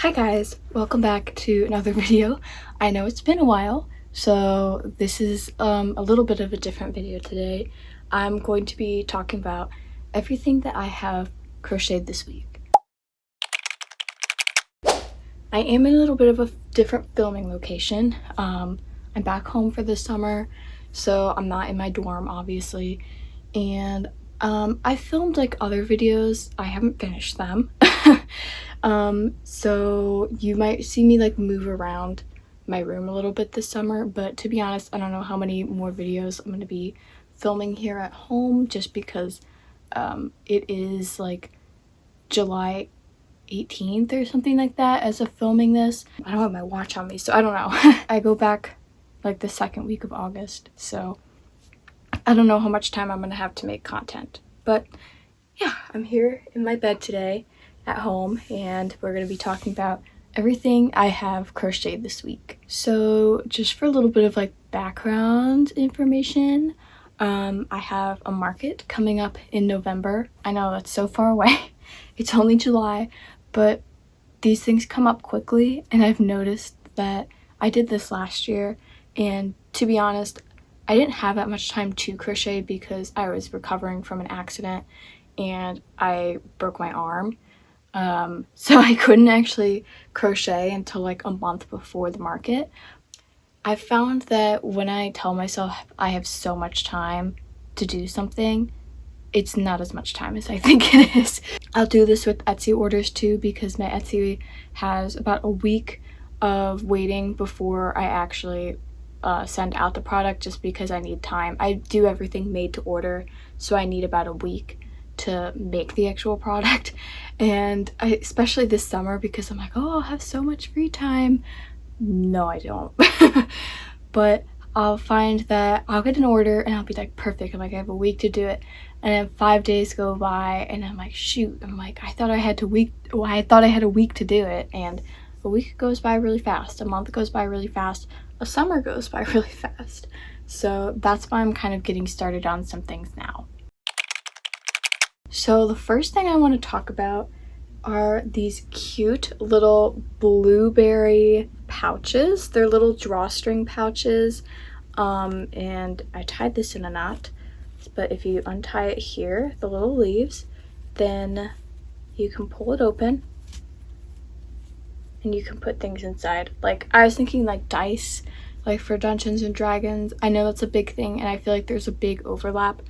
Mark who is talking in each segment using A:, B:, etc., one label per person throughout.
A: Hi guys, welcome back to another video. I know it's been a while, so this is a little bit of a different video today. I'm going to be talking about everything that I have crocheted this week. I am in a little bit of a different filming location. I'm back home for the summer, so I'm not in my dorm obviously, and I filmed like other videos. I haven't finished them. So you might see me like move around my room a little bit this summer, but to be honest, I don't know how many more videos I'm going to be filming here at home, just because it is like July 18th or something like that as of filming this. I don't have my watch on me, so I don't know. I go back like the second week of August, so I don't know how much time I'm going to have to make content. But yeah, I'm here in my bed today at home, and we're going to be talking about everything I have crocheted this week. So just for a little bit of like background information, I have a market coming up in November. I know that's so far away. It's only July, but these things come up quickly, and I've noticed that I did this last year, and to be honest, I didn't have that much time to crochet because I was recovering from an accident and I broke my arm. So I couldn't actually crochet until like a month before the market. I found that when I tell myself I have so much time to do something, it's not as much time as I think it is. I'll do this with Etsy orders too, because my Etsy has about a week of waiting before I actually send out the product, just because I need time. I do everything made to order, so I need about a week to make the actual product. And especially this summer, because I'm like, oh, I'll have so much free time. No, I don't. But I'll find that I'll get an order and I'll be like, perfect, I'm like, I have a week to do it, and then 5 days go by and I'm like, shoot, I'm like, I thought I had a week to do it, and a week goes by really fast, a month goes by really fast, a summer goes by really fast. So that's why I'm kind of getting started on some things now. So the first thing I want to talk about are these cute little blueberry pouches. They're little drawstring pouches, and I tied this in a knot, but if you untie it here, the little leaves, then you can pull it open and you can put things inside. Like, I was thinking like dice, like for Dungeons and Dragons. I know that's a big thing, and I feel like there's a big overlap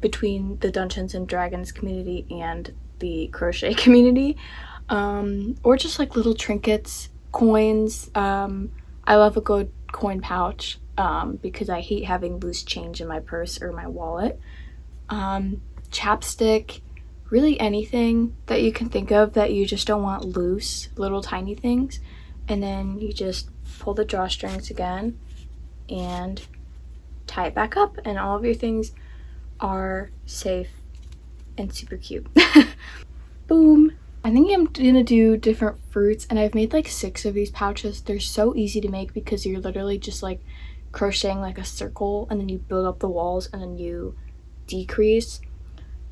A: between the Dungeons and Dragons community and the crochet community, or just like little trinkets, coins. I love a good coin pouch, because I hate having loose change in my purse or my wallet. Chapstick, really anything that you can think of that you just don't want loose, little tiny things. And then you just pull the drawstrings again and tie it back up, and all of your things are safe and super cute. Boom. I think I'm gonna do different fruits, and I've made like 6 of these pouches. They're so easy to make because you're literally just like crocheting like a circle, and then you build up the walls and then you decrease.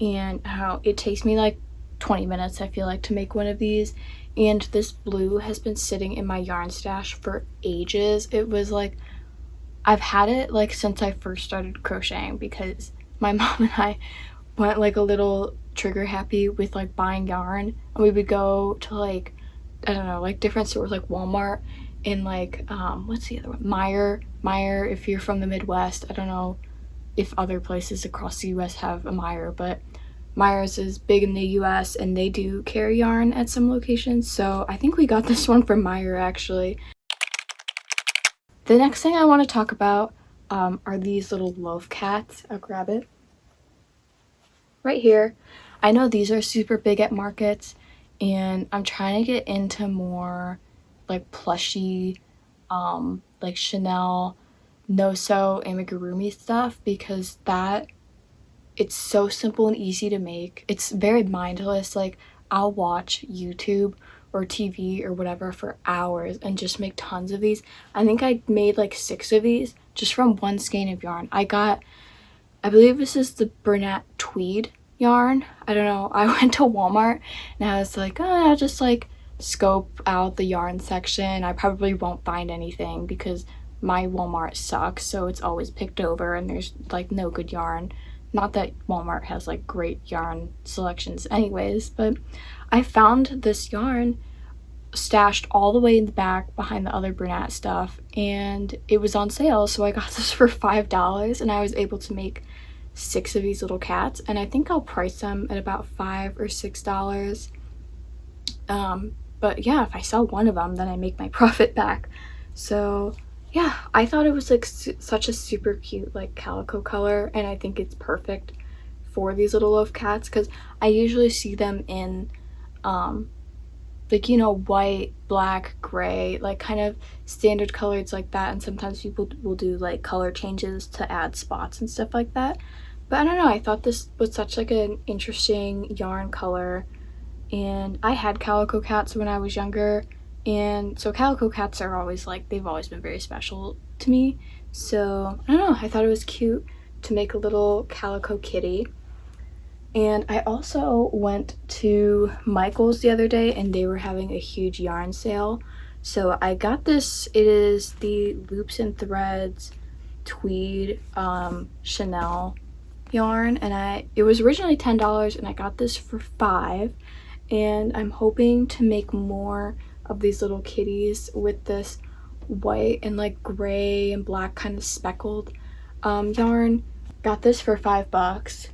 A: And how it takes me like 20 minutes, I feel like, to make one of these. And this blue has been sitting in my yarn stash for ages. It was like, I've had it like since I first started crocheting, because my mom and I went like a little trigger happy with like buying yarn, and we would go to like, I don't know, like different stores like Walmart and like what's the other one, Meyer if you're from the Midwest. I don't know if other places across the US have a Meyer, but Meyer's is big in the US and they do carry yarn at some locations, so I think we got this one from Meyer actually. The next thing I want to talk about are these little loaf cats. I'll grab it right here. I know these are super big at markets, and I'm trying to get into more like plushy, like Chanel, no-sew, amigurumi stuff, because it's so simple and easy to make. It's very mindless. Like, I'll watch YouTube or TV or whatever for hours and just make tons of these. I think I made like 6 of these just from one skein of yarn. I believe this is the Bernat tweed yarn. I don't know. I went to Walmart and I was like, oh, I'll just like scope out the yarn section. I probably won't find anything because my Walmart sucks, so it's always picked over and there's like no good yarn. Not that Walmart has like great yarn selections anyways, but I found this yarn stashed all the way in the back behind the other brunette stuff, and it was on sale, so I got this for $5 and I was able to make 6 of these little cats, and I think I'll price them at about $5 or $6. But yeah, if I sell one of them, then I make my profit back. So yeah, I thought it was like such a super cute like calico color, and I think it's perfect for these little loaf cats because I usually see them in like, you know, white, black, gray, like kind of standard colors like that, and sometimes people will do like color changes to add spots and stuff like that. But I don't know, I thought this was such like an interesting yarn color, and I had calico cats when I was younger, and so calico cats are always like, they've always been very special to me. So I don't know, I thought it was cute to make a little calico kitty. And I also went to Michael's the other day and they were having a huge yarn sale. So I got this, it is the Loops and Threads tweed Chanel yarn, and it was originally $10 and I got this for $5, and I'm hoping to make more of these little kitties with this white and like gray and black kind of speckled yarn. Got this for $5.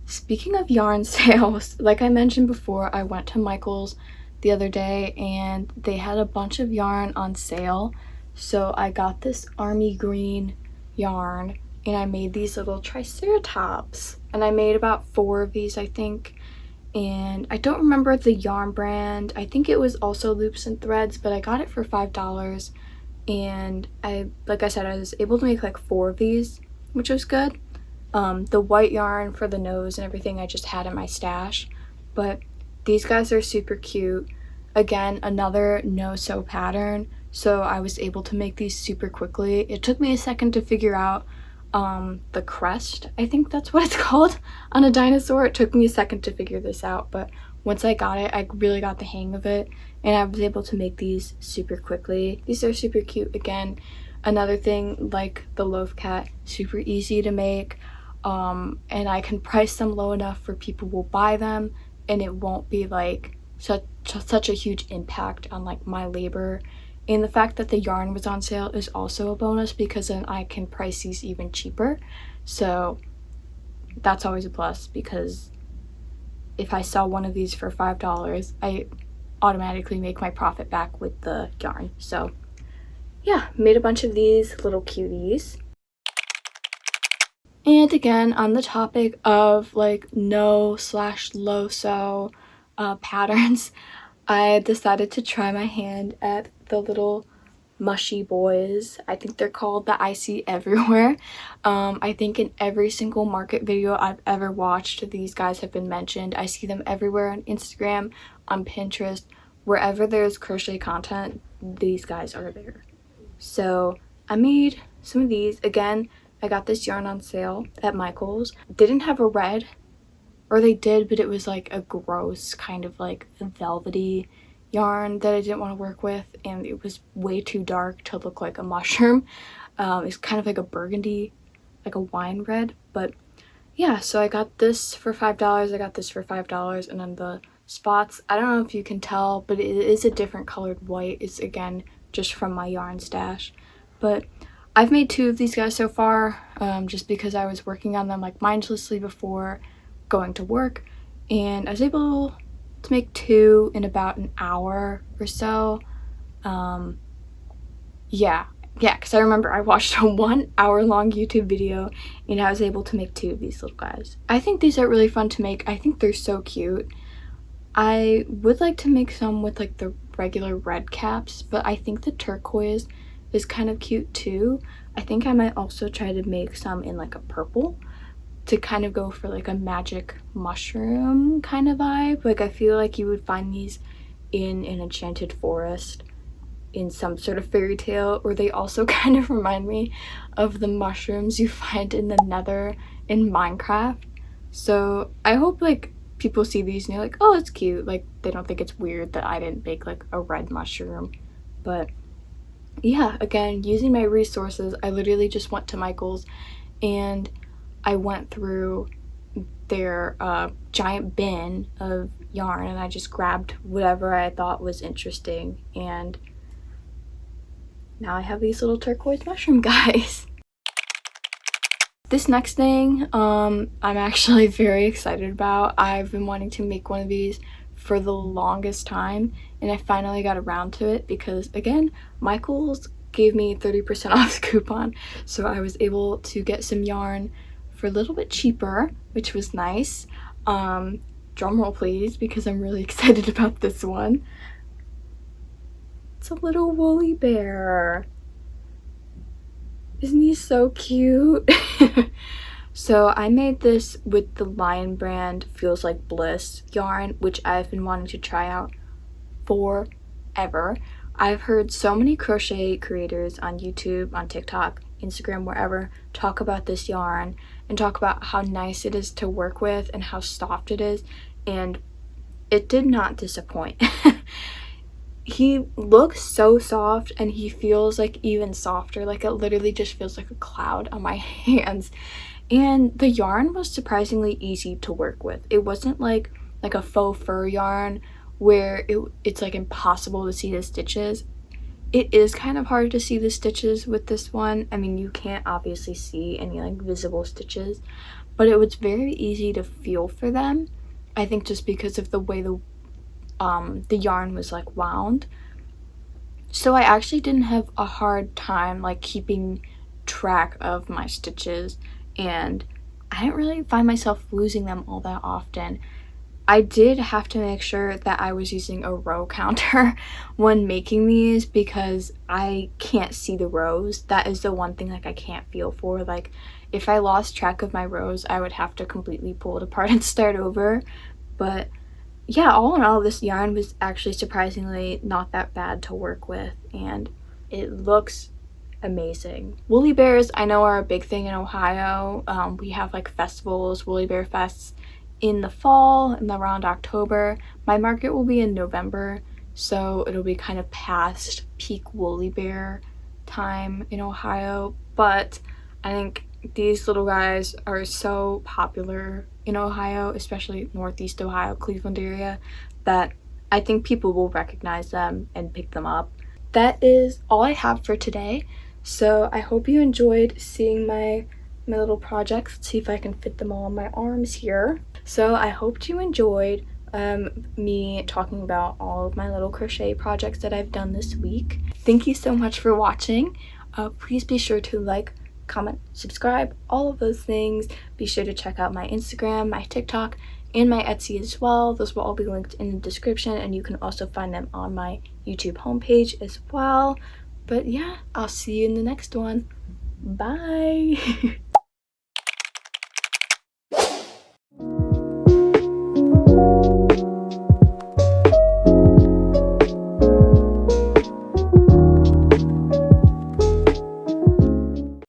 A: Speaking of yarn sales, like I mentioned before, I went to Michael's the other day and they had a bunch of yarn on sale. So I got this army green yarn and I made these little triceratops, and I made about 4 of these, I think. And I don't remember the yarn brand. I think it was also Loops and Threads, but I got it for $5, and like I said, I was able to make like 4 of these, which was good. The white yarn for the nose and everything I just had in my stash, but these guys are super cute. Again, another no-sew pattern, so I was able to make these super quickly. It took me a second to figure out the crest, I think that's what it's called, on a dinosaur. It took me a second to figure this out, but once I got it, I really got the hang of it, and I was able to make these super quickly. These are super cute. Again, another thing like the loaf cat, super easy to make. And I can price them low enough for people will buy them, and it won't be like such a huge impact on like my labor. And the fact that the yarn was on sale is also a bonus because then I can price these even cheaper. So that's always a plus, because if I sell one of these for $5, I automatically make my profit back with the yarn. So yeah, made a bunch of these little cuties. And again, on the topic of like no/low sew patterns, I decided to try my hand at the little mushy boys. I think they're called, that I see everywhere. I think in every single market video I've ever watched, these guys have been mentioned. I see them everywhere on Instagram, on Pinterest, wherever there's crochet content, these guys are there. So I made some of these. Again, I got this yarn on sale at Michael's. Didn't have a red, or they did, but it was like a gross kind of like velvety yarn that I didn't want to work with, and it was way too dark to look like a mushroom. It's kind of like a burgundy, like a wine red. But yeah, so I got this for $5. I got this for $5, and then the spots, I don't know if you can tell, but it is a different colored white. It's again just from my yarn stash. But I've made 2 of these guys so far, just because I was working on them like mindlessly before going to work, and I was able to make 2 in about an hour or so. Yeah, because I remember I watched a 1 hour long YouTube video and I was able to make 2 of these little guys. I think these are really fun to make. I think they're so cute. I would like to make some with like the regular red caps, but I think the turquoise is kind of cute too. I think I might also try to make some in like a purple to kind of go for like a magic mushroom kind of vibe. Like I feel like you would find these in an enchanted forest, in some sort of fairy tale, or they also kind of remind me of the mushrooms you find in the nether in Minecraft. So I hope like people see these and they're like, oh, it's cute. Like, they don't think it's weird that I didn't bake like a red mushroom. But yeah, again, using my resources, I literally just went to Michael's and I went through their giant bin of yarn and I just grabbed whatever I thought was interesting, and now I have these little turquoise mushroom guys. This next thing I'm actually very excited about. I've been wanting to make one of these for the longest time, and I finally got around to it because, again, Michael's gave me 30% off the coupon, so I was able to get some yarn for a little bit cheaper, which was nice. Drum roll please, because I'm really excited about this one. It's a little woolly bear. Isn't he so cute? So I made this with the Lion brand Feels Like Bliss yarn, which I've been wanting to try out forever. I've heard so many crochet creators on YouTube, on TikTok, Instagram, wherever, talk about this yarn and talk about how nice it is to work with and how soft it is, and it did not disappoint. He looks so soft and he feels like even softer. Like, it literally just feels like a cloud on my hands. And the yarn was surprisingly easy to work with. It wasn't like a faux fur yarn where it's like impossible to see the stitches. It is kind of hard to see the stitches with this one. I mean, you can't obviously see any like visible stitches, but it was very easy to feel for them. I think just because of the way the yarn was like wound. So I actually didn't have a hard time like keeping track of my stitches, and I didn't really find myself losing them all that often. I did have to make sure that I was using a row counter when making these because I can't see the rows. That is the one thing like I can't feel for. Like, if I lost track of my rows, I would have to completely pull it apart and start over. But yeah, all in all, this yarn was actually surprisingly not that bad to work with, and it looks amazing. Woolly bears, I know, are a big thing in Ohio. We have like festivals, woolly bear fests in the fall and around October. My market will be in November, so it'll be kind of past peak woolly bear time in Ohio, but I think these little guys are so popular in Ohio, especially Northeast Ohio, Cleveland area, that I think people will recognize them and pick them up. That is all I have for today. So I hope you enjoyed seeing my little projects. Let's see if I can fit them all on my arms here. So I hoped you enjoyed me talking about all of my little crochet projects that I've done this week. Thank you so much for watching. Please be sure to like, comment, subscribe, all of those things. Be sure to check out my Instagram, my TikTok, and my Etsy as well. Those will all be linked in the description, and you can also find them on my YouTube homepage as well. But yeah, I'll see you in the next one. Bye!